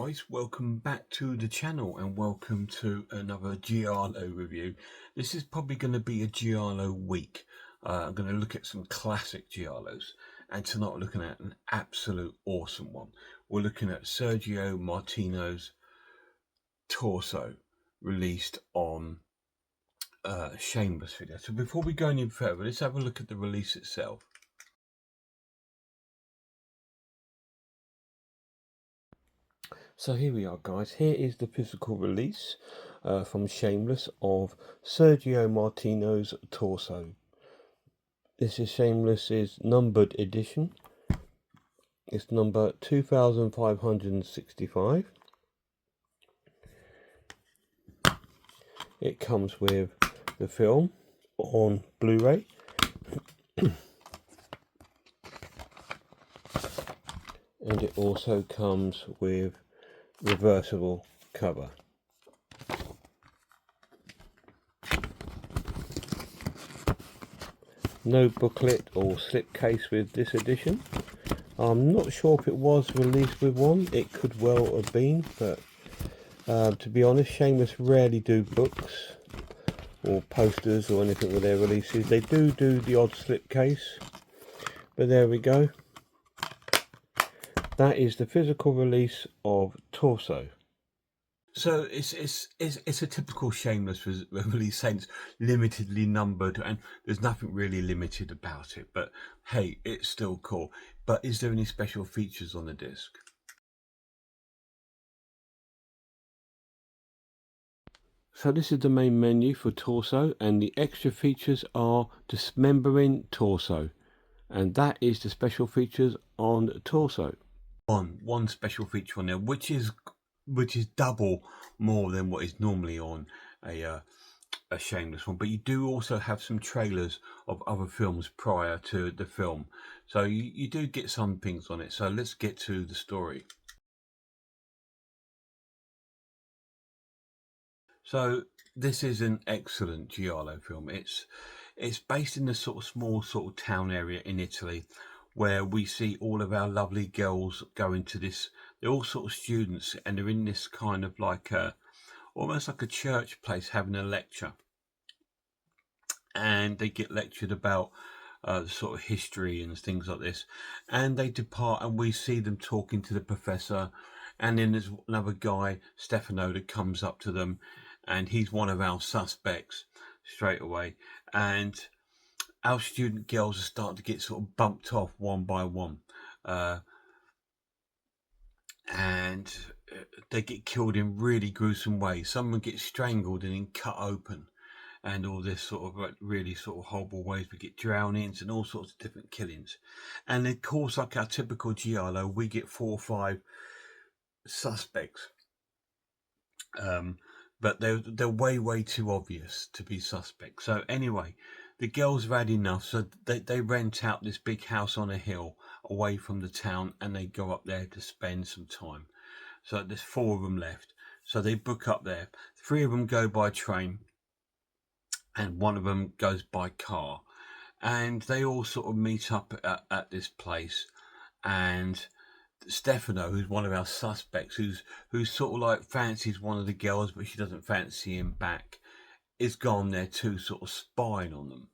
guys, welcome back to the channel and welcome to another Giallo review. This is probably going to be a Giallo week. I'm going to look at some classic Giallos, and tonight we're looking at an absolute awesome one. We're looking at Sergio Martino's Torso, released on Shameless video. So before we go any further, let's have a look at the release itself. So here we are, guys. Here is the physical release from Shameless of Sergio Martino's Torso. This is Shameless's numbered edition. It's number 2565. It comes with the film on Blu-ray. And it also comes with reversible cover. No booklet or slipcase with this edition. I'm not sure if it was released with one. It could well have been, but to be honest, Shameless rarely do books or posters or anything with their releases. They do the odd slipcase, but there we go. That is the physical release of Torso. So it's a typical Shameless release, saying it's limitedly numbered, and there's nothing really limited about it. But hey, it's still cool. But is there any special features on the disc? So this is the main menu for Torso, and the extra features are Dismembering Torso, and that is the special features on Torso. One special feature on there, which is double more than what is normally on a Shameless one. But you do also have some trailers of other films prior to the film, so you do get some things on it. So let's get to the story. So this is an excellent Giallo film. It's based in a sort of small town area in Italy, where we see all of our lovely girls going to this. They're all sort of students, and they're in this kind of like almost like a church place, having a lecture, and they get lectured about the sort of history and things like this, and they depart, and we see them talking to the professor, and then there's another guy, Stefano, that comes up to them, and he's one of our suspects straight away, and our student girls are starting to get sort of bumped off one by one, and they get killed in really gruesome ways. Someone gets strangled and then cut open, and all this sort of really sort of horrible ways. We get drownings and all sorts of different killings. And of course, like our typical Giallo, we get 4 or 5 suspects, but they're way too obvious to be suspects. So anyway, the girls have had enough, so they rent out this big house on a hill away from the town, and they go up there to spend some time. So there's 4 of them left, so they book up there. 3 of them go by train, and 1 of them goes by car, and they all sort of meet up at this place. And Stefano, who's one of our suspects, who's sort of like fancies one of the girls, but she doesn't fancy him back, is gone there too, sort of spying on them.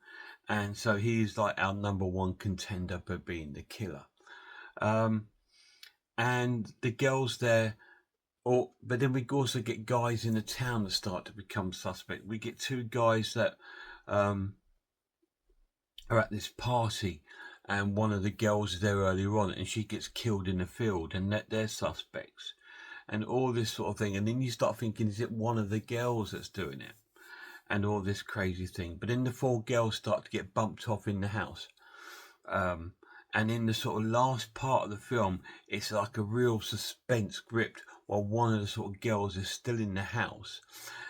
And so he's like our #1 contender for being the killer. And the girls there, but then we also get guys in the town that start to become suspect. We get 2 guys that are at this party, and one of the girls is there earlier on, and she gets killed in the field, and they're suspects, and all this sort of thing. And then you start thinking, is it one of the girls that's doing it? And all this crazy thing. But then the 4 girls start to get bumped off in the house. And in the sort of last part of the film, it's like a real suspense gripped while one of the sort of girls is still in the house,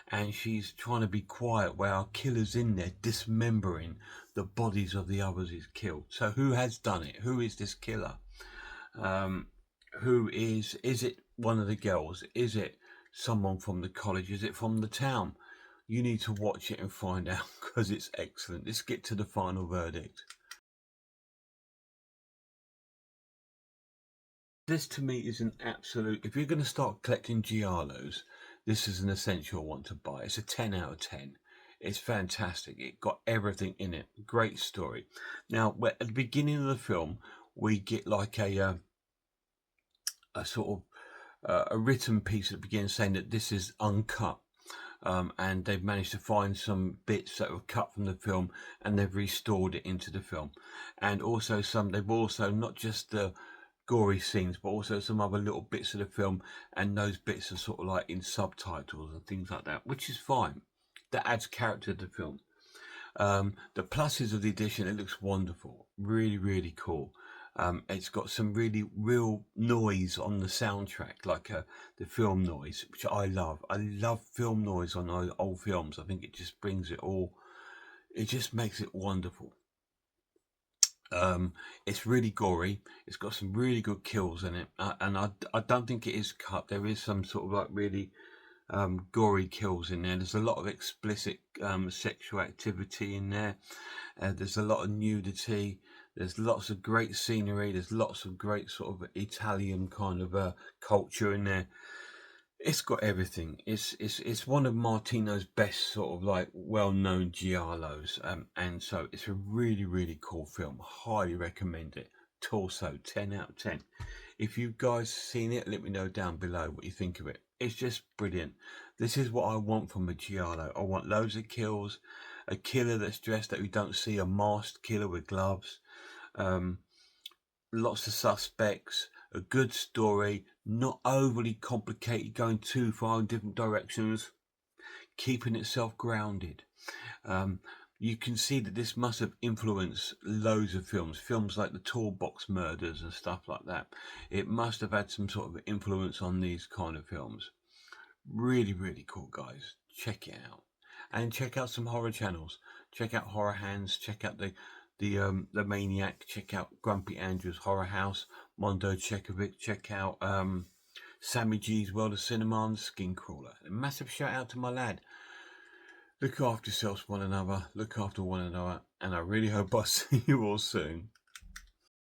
and she's trying to be quiet while our killer's in there dismembering the bodies of the others he's killed. So who has done it? Who is this killer? Who is it one of the girls? Is it someone from the college? Is it from the town? You need to watch it and find out, because it's excellent. Let's get to the final verdict. this to me is an absolute. If you're going to start collecting giallos, this is an essential one to buy. It's a 10 out of 10. It's fantastic. It got everything in it. Great story. Now, at the beginning of the film, we get like a sort of a written piece at the beginning saying that this is uncut. And they've managed to find some bits that were cut from the film and they've restored it into the film. And also they've also not just the gory scenes, but also some other little bits of the film, and those bits are sort of like in subtitles and things like that, which is fine. That adds character to the film. The pluses of the edition, it looks wonderful, really, really cool. It's got some really real noise on the soundtrack, like the film noise, which I love. I love film noise on old films. I think it just brings it all. It just makes it wonderful. It's really gory. It's got some really good kills in it, and I don't think it is cut. There is some sort of like really gory kills in there. There's a lot of explicit sexual activity in there. There's a lot of nudity. There's lots of great scenery. There's lots of great sort of Italian kind of culture in there. It's got everything. It's one of Martino's best sort of like well-known giallos, and so it's a really, really cool film. Highly recommend it. Torso, 10 out of 10. If you guys seen it, let me know down below what you think of it. It's just brilliant. This is what I want from a giallo. I want loads of kills, a killer that's dressed that we don't see, a masked killer with gloves, lots of suspects, a good story, not overly complicated, going too far in different directions, keeping itself grounded. You can see that this must have influenced loads of films like the Toolbox Murders and stuff like that. It must have had some sort of influence on these kind of films. Really, really cool, guys. Check it out, and check out some horror channels. Check out Horror Hands. Check out the Maniac. Check out Grumpy Andrew's Horror House. Mondo Chekovic. Check out Sammy G's World of Cinema and Skin Crawler. A massive shout out to my lad. Look after yourselves, one another. Look after one another, and I really hope I see you all soon.